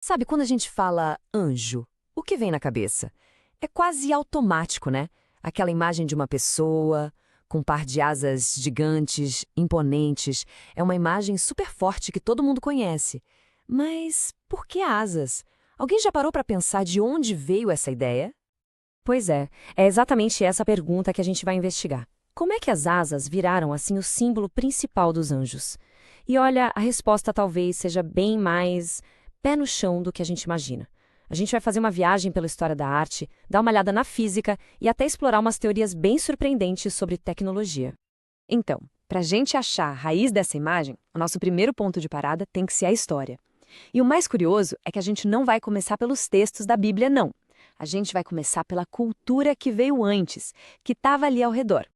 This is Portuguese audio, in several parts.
Sabe, quando a gente fala anjo, o que vem na cabeça? É quase automático, né? Aquela imagem de uma pessoa com um par de asas gigantes, imponentes. É uma imagem super forte que todo mundo conhece. Mas por que asas? Alguém já parou para pensar de onde veio essa ideia? Pois é exatamente essa pergunta que a gente vai investigar. Como é que as asas viraram assim o símbolo principal dos anjos? E olha, a resposta talvez seja bem mais pé no chão do que a gente imagina. A gente vai fazer uma viagem pela história da arte, dar uma olhada na física e até explorar umas teorias bem surpreendentes sobre tecnologia. Então, para a gente achar a raiz dessa imagem, o nosso primeiro ponto de parada tem que ser a história. E o mais curioso é que a gente não vai começar pelos textos da Bíblia, não. A gente vai começar pela cultura que veio antes, que estava ali ao redor.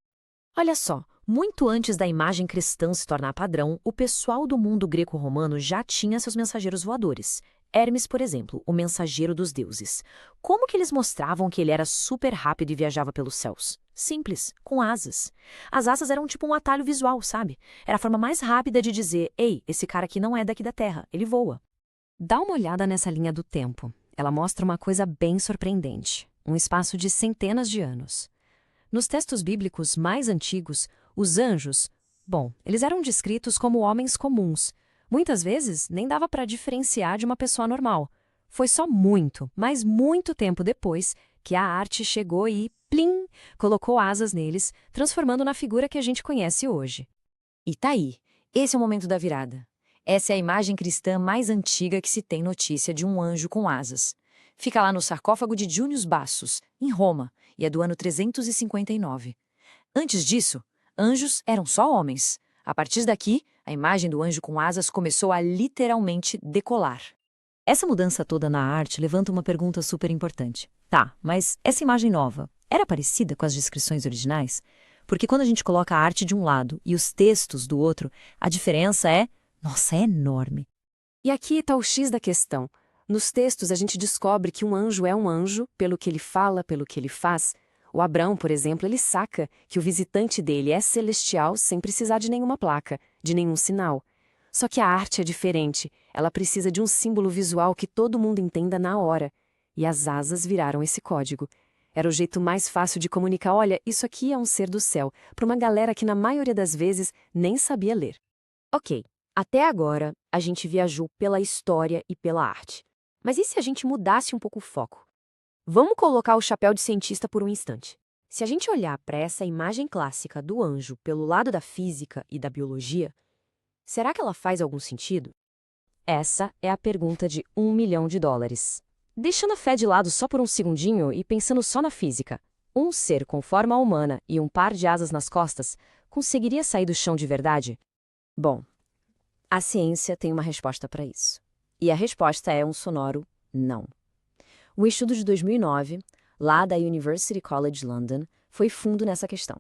Olha só, muito antes da imagem cristã se tornar padrão, o pessoal do mundo greco-romano já tinha seus mensageiros voadores. Hermes, por exemplo, o mensageiro dos deuses. Como que eles mostravam que ele era super rápido e viajava pelos céus? Simples, com asas. As asas eram tipo um atalho visual, sabe? Era a forma mais rápida de dizer: ei, esse cara aqui não é daqui da Terra, ele voa. Dá uma olhada nessa linha do tempo. Ela mostra uma coisa bem surpreendente. Um espaço de centenas de anos. Nos textos bíblicos mais antigos, os anjos, bom, eles eram descritos como homens comuns. Muitas vezes nem dava para diferenciar de uma pessoa normal. Foi só muito, mas muito tempo depois que a arte chegou e, plim, colocou asas neles, transformando na figura que a gente conhece hoje. E tá aí, esse é o momento da virada. Essa é a imagem cristã mais antiga que se tem notícia de um anjo com asas. Fica lá no sarcófago de Június Bassus, em Roma, e é do ano 359. Antes disso, anjos eram só homens. A partir daqui, a imagem do anjo com asas começou a literalmente decolar. Essa mudança toda na arte levanta uma pergunta super importante. Tá, mas essa imagem nova era parecida com as descrições originais? Porque quando a gente coloca a arte de um lado e os textos do outro, a diferença nossa, é enorme. E aqui está o X da questão. Nos textos, a gente descobre que um anjo é um anjo pelo que ele fala, pelo que ele faz. O Abrão, por exemplo, ele saca que o visitante dele é celestial sem precisar de nenhuma placa, de nenhum sinal. Só que a arte é diferente. Ela precisa de um símbolo visual que todo mundo entenda na hora. E as asas viraram esse código. Era o jeito mais fácil de comunicar: olha, isso aqui é um ser do céu, para uma galera que na maioria das vezes nem sabia ler. Ok, até agora a gente viajou pela história e pela arte. Mas e se a gente mudasse um pouco o foco? Vamos colocar o chapéu de cientista por um instante. Se a gente olhar para essa imagem clássica do anjo pelo lado da física e da biologia, será que ela faz algum sentido? Essa é a pergunta de US$ 1 milhão. Deixando a fé de lado só por um segundinho e pensando só na física, um ser com forma humana e um par de asas nas costas conseguiria sair do chão de verdade? Bom, a ciência tem uma resposta para isso. E a resposta é um sonoro não. Um estudo de 2009, lá da University College London, foi fundo nessa questão.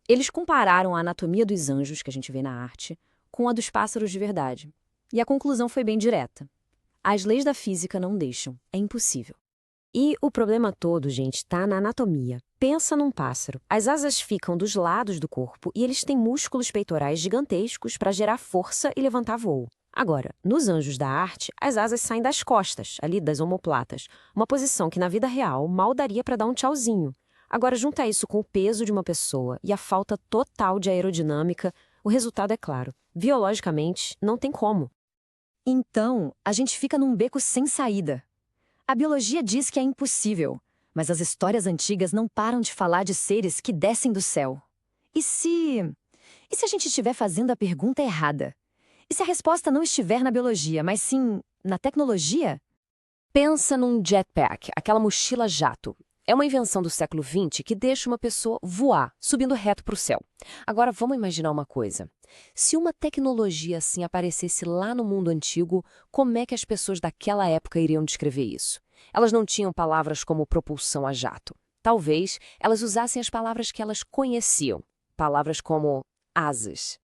Eles compararam a anatomia dos anjos, que a gente vê na arte, com a dos pássaros de verdade. E a conclusão foi bem direta. As leis da física não deixam, é impossível. E o problema todo, gente, está na anatomia. Pensa num pássaro. As asas ficam dos lados do corpo e eles têm músculos peitorais gigantescos para gerar força e levantar voo. Agora, nos anjos da arte, as asas saem das costas, ali das omoplatas, uma posição que na vida real mal daria para dar um tchauzinho. Agora, junta isso com o peso de uma pessoa e a falta total de aerodinâmica, o resultado é claro. Biologicamente, não tem como. Então, a gente fica num beco sem saída. A biologia diz que é impossível, mas as histórias antigas não param de falar de seres que descem do céu. E se... E se a gente estiver fazendo a pergunta errada? E se a resposta não estiver na biologia, mas sim na tecnologia? Pensa num jetpack, aquela mochila jato. É uma invenção do século XX que deixa uma pessoa voar, subindo reto para o céu. Agora, vamos imaginar uma coisa. Se uma tecnologia assim aparecesse lá no mundo antigo, como é que as pessoas daquela época iriam descrever isso? Elas não tinham palavras como propulsão a jato. Talvez elas usassem as palavras que elas conheciam. Palavras como asas.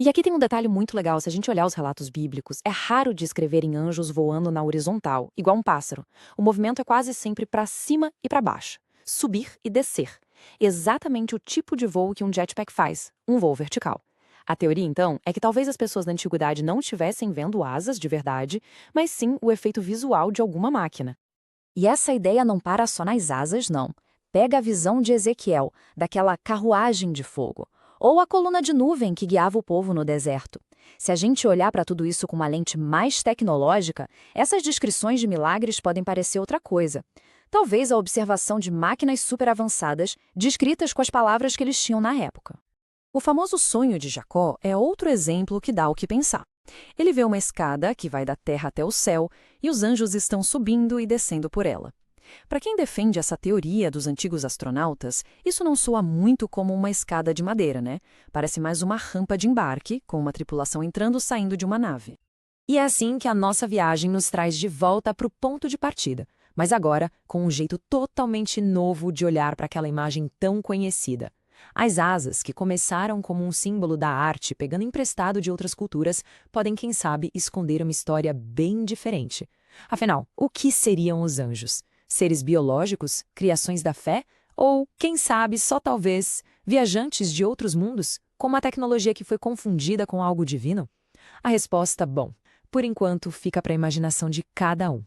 E aqui tem um detalhe muito legal: se a gente olhar os relatos bíblicos, é raro descreverem anjos voando na horizontal, igual um pássaro. O movimento é quase sempre para cima e para baixo, subir e descer. Exatamente o tipo de voo que um jetpack faz, um voo vertical. A teoria, então, é que talvez as pessoas da antiguidade não estivessem vendo asas de verdade, mas sim o efeito visual de alguma máquina. E essa ideia não para só nas asas, não. Pega a visão de Ezequiel, daquela carruagem de fogo, ou a coluna de nuvem que guiava o povo no deserto. Se a gente olhar para tudo isso com uma lente mais tecnológica, essas descrições de milagres podem parecer outra coisa. Talvez a observação de máquinas superavançadas, descritas com as palavras que eles tinham na época. O famoso sonho de Jacó é outro exemplo que dá o que pensar. Ele vê uma escada que vai da terra até o céu e os anjos estão subindo e descendo por ela. Para quem defende essa teoria dos antigos astronautas, isso não soa muito como uma escada de madeira, né? Parece mais uma rampa de embarque, com uma tripulação entrando e saindo de uma nave. E é assim que a nossa viagem nos traz de volta para o ponto de partida, mas agora com um jeito totalmente novo de olhar para aquela imagem tão conhecida. As asas, que começaram como um símbolo da arte pegando emprestado de outras culturas, podem, quem sabe, esconder uma história bem diferente. Afinal, o que seriam os anjos? Seres biológicos? Criações da fé? Ou, quem sabe, só talvez, viajantes de outros mundos, com uma tecnologia que foi confundida com algo divino? A resposta, bom, por enquanto fica para a imaginação de cada um.